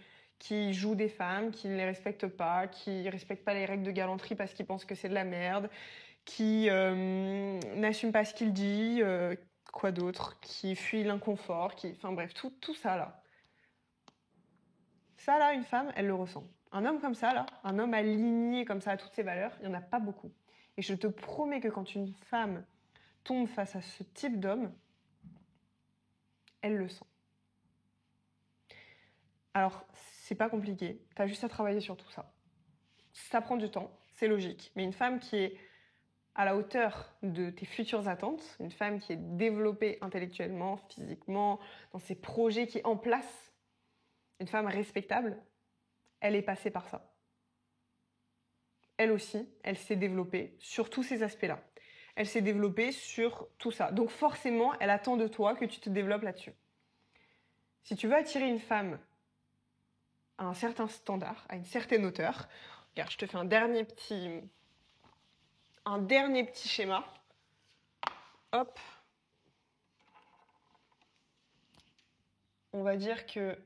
joue des femmes, qui ne les respecte pas, qui ne respecte pas les règles de galanterie parce qu'il pense que c'est de la merde, qui n'assume pas ce qu'il dit, quoi d'autre, qui fuit l'inconfort, enfin bref, tout ça là. Ça là, une femme, elle le ressent. Un homme comme ça là, un homme aligné comme ça à toutes ses valeurs, il n'y en a pas beaucoup. Et je te promets que quand une femme tombe face à ce type d'homme, elle le sent. Alors, c'est pas compliqué, t'as juste à travailler sur tout ça. Ça prend du temps, c'est logique, mais une femme qui est à la hauteur de tes futures attentes, une femme qui est développée intellectuellement, physiquement, dans ses projets, qui est en place, une femme respectable, elle est passée par ça. Elle aussi, elle s'est développée sur tous ces aspects-là. Elle s'est développée sur tout ça. Donc forcément, elle attend de toi que tu te développes là-dessus. Si tu veux attirer une femme à un certain standard, à une certaine hauteur, regarde, je te fais un dernier petit schéma. Hop. On va dire que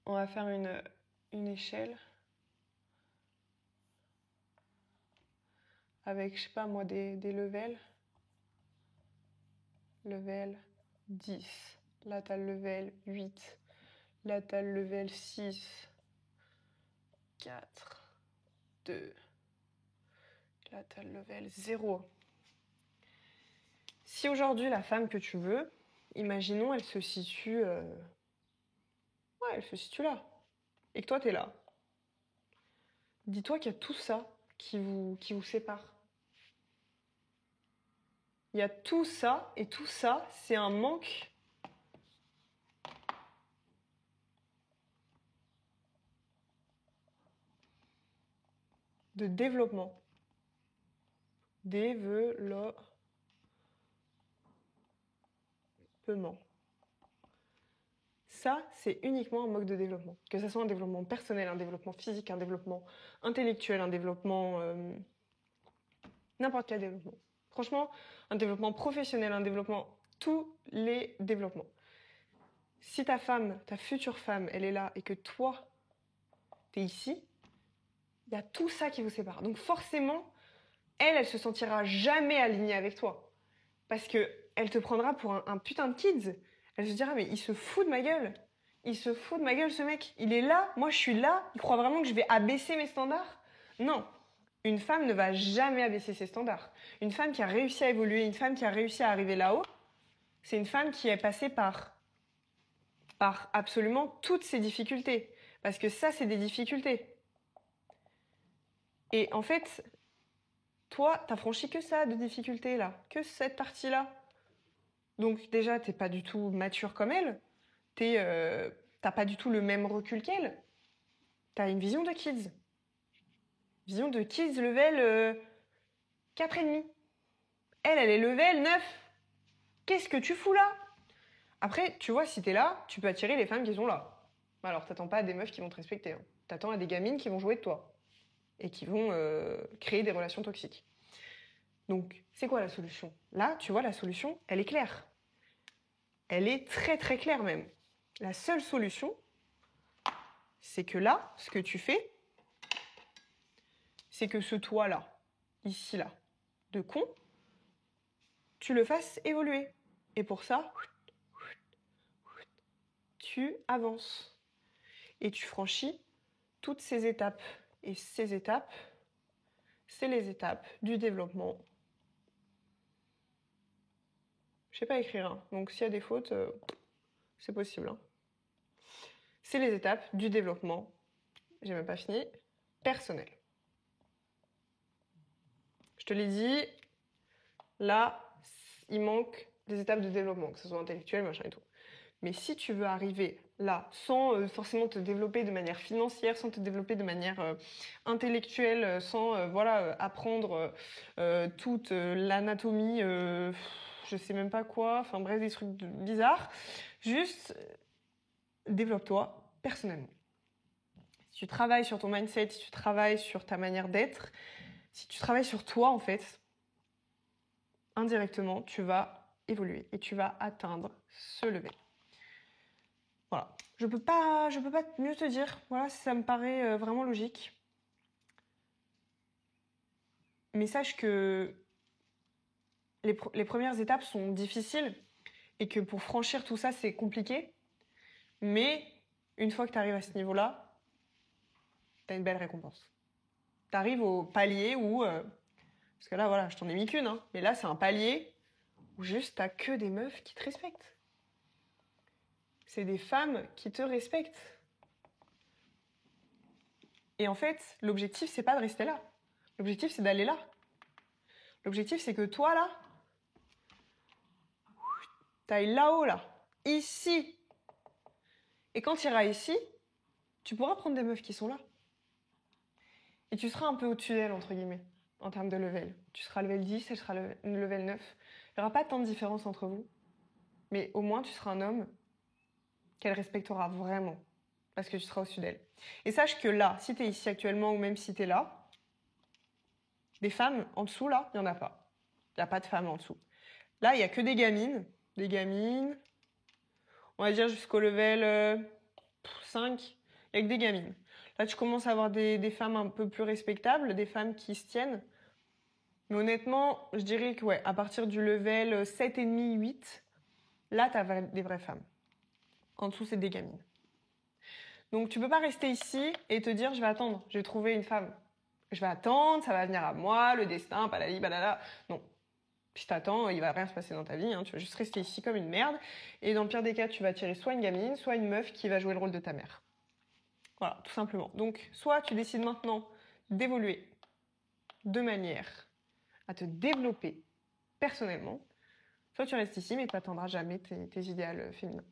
on va faire une échelle avec, je sais pas moi, des levels. Level 10. Là, tu as le level 8. Là, tu as le level 6. 4. 2. Là, tu as le level 0. Si aujourd'hui, la femme que tu veux, imaginons, elle se situe... Ouais, elle se situe là. Et que toi, tu es là. Dis-toi qu'il y a tout ça qui vous sépare. Il y a tout ça, et tout ça, c'est un manque de développement. Développement. Ça, c'est uniquement un manque de développement. Que ce soit un développement personnel, un développement physique, un développement intellectuel, un développement... n'importe quel développement. Franchement, un développement professionnel, un développement... Tous les développements. Si ta femme, ta future femme, elle est là et que toi, t'es ici, il y a tout ça qui vous sépare. Donc forcément, elle se sentira jamais alignée avec toi. Parce que elle te prendra pour un putain de kids. Elle se dira, mais il se fout de ma gueule. Il se fout de ma gueule, ce mec. Il est là, moi je suis là. Il croit vraiment que je vais abaisser mes standards? Non. Une femme ne va jamais abaisser ses standards. Une femme qui a réussi à évoluer, une femme qui a réussi à arriver là-haut, c'est une femme qui est passée par absolument toutes ces difficultés. Parce que ça, c'est des difficultés. Et en fait, toi, t'as franchi que ça de difficultés là, que cette partie-là. Donc déjà, t'es pas du tout mature comme elle. T'as pas du tout le même recul qu'elle. T'as une vision de kids. Vision de kids level 4,5. Elle est level 9. Qu'est-ce que tu fous là? Après, tu vois, si t'es là, tu peux attirer les femmes qui sont là. Alors, t'attends pas à des meufs qui vont te respecter. Hein. T'attends à des gamines qui vont jouer de toi. Et qui vont créer des relations toxiques. Donc, c'est quoi la solution? Là, tu vois, la solution, elle est claire. Elle est très très claire même. La seule solution, c'est que là, ce que tu fais, c'est que ce toit-là, ici là, de con, tu le fasses évoluer. Et pour ça, tu avances. Et tu franchis toutes ces étapes. Et ces étapes, c'est les étapes du développement. Je sais pas écrire, hein. Donc s'il y a des fautes, c'est possible. Hein. C'est les étapes du développement, j'ai même pas fini, personnel. Je te l'ai dit, là, il manque des étapes de développement, que ce soit intellectuel, machin et tout. Mais si tu veux arriver là, sans forcément te développer de manière financière, sans te développer de manière intellectuelle, sans voilà, apprendre toute l'anatomie, je sais même pas quoi, enfin bref, des trucs bizarres, juste développe-toi personnellement. Si tu travailles sur ton mindset, si tu travailles sur ta manière d'être, si tu travailles sur toi en fait, indirectement, tu vas évoluer et tu vas atteindre ce level. Voilà. Je peux pas mieux te dire. Voilà, ça me paraît vraiment logique. Mais sache que les premières étapes sont difficiles et que pour franchir tout ça, c'est compliqué. Mais une fois que tu arrives à ce niveau-là, tu as une belle récompense. Tu arrives au palier où... parce que là, voilà, je t'en ai mis qu'une. Hein, mais là, c'est un palier où juste t'as que des meufs qui te respectent. C'est des femmes qui te respectent. Et en fait, l'objectif, c'est pas de rester là. L'objectif, c'est d'aller là. L'objectif, c'est que toi, là, t'ailles là-haut, là. Ici. Et quand tu iras ici, tu pourras prendre des meufs qui sont là. Et tu seras un peu au-dessus d'elles, entre guillemets, en termes de level. Tu seras level 10, elle sera level 9. Il n'y aura pas tant de différence entre vous. Mais au moins, tu seras un homme qu'elle respectera vraiment. Parce que tu seras au-dessus d'elle. Et sache que là, si tu es ici actuellement ou même si tu es là, des femmes en dessous, là, il n'y en a pas. Il n'y a pas de femmes en dessous. Là, il n'y a que des gamines. Des gamines, on va dire jusqu'au level 5, il n'y a que des gamines. Là, tu commences à avoir des femmes un peu plus respectables, des femmes qui se tiennent. Mais honnêtement, je dirais que ouais, à partir du level 7,5, 8, là, tu as des vraies femmes. En dessous, c'est des gamines. Donc, tu peux pas rester ici et te dire, je vais attendre, je vais trouver une femme. Je vais attendre, ça va venir à moi, le destin, palali, balala. Non. Si t'attends, il va rien se passer dans ta vie, hein. Tu vas juste rester ici comme une merde. Et dans le pire des cas, tu vas attirer soit une gamine, soit une meuf qui va jouer le rôle de ta mère. Voilà, tout simplement. Donc, soit tu décides maintenant d'évoluer de manière à te développer personnellement, soit tu restes ici, mais tu n'atteindras jamais tes idéaux féminins.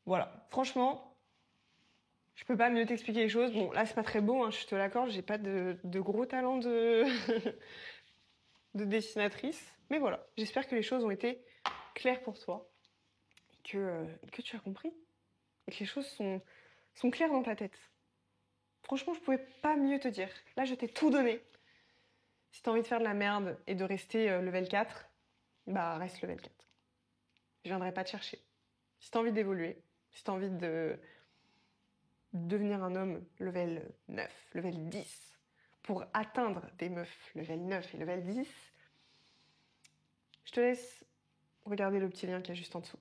Voilà, franchement, je peux pas mieux t'expliquer les choses. Bon, là, c'est pas très beau, hein, je te l'accorde, j'ai pas de gros talent de... de dessinatrice. Mais voilà, j'espère que les choses ont été claires pour toi et que tu as compris et que les choses sont claires dans ta tête. Franchement, je pouvais pas mieux te dire. Là, je t'ai tout donné. Si t'as envie de faire de la merde et de rester level 4, bah reste level 4. Je viendrai pas te chercher. Si t'as envie d'évoluer, si t'as envie de devenir un homme level 9, level 10, pour atteindre des meufs level 9 et level 10, je te laisse regarder le petit lien qui est juste en dessous.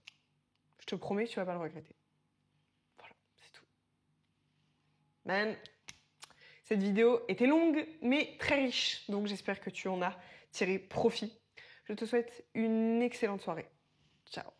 Je te promets que tu vas pas le regretter. Voilà, c'est tout. Man, cette vidéo était longue, mais très riche. Donc j'espère que tu en as tiré profit. Je te souhaite une excellente soirée. Ciao.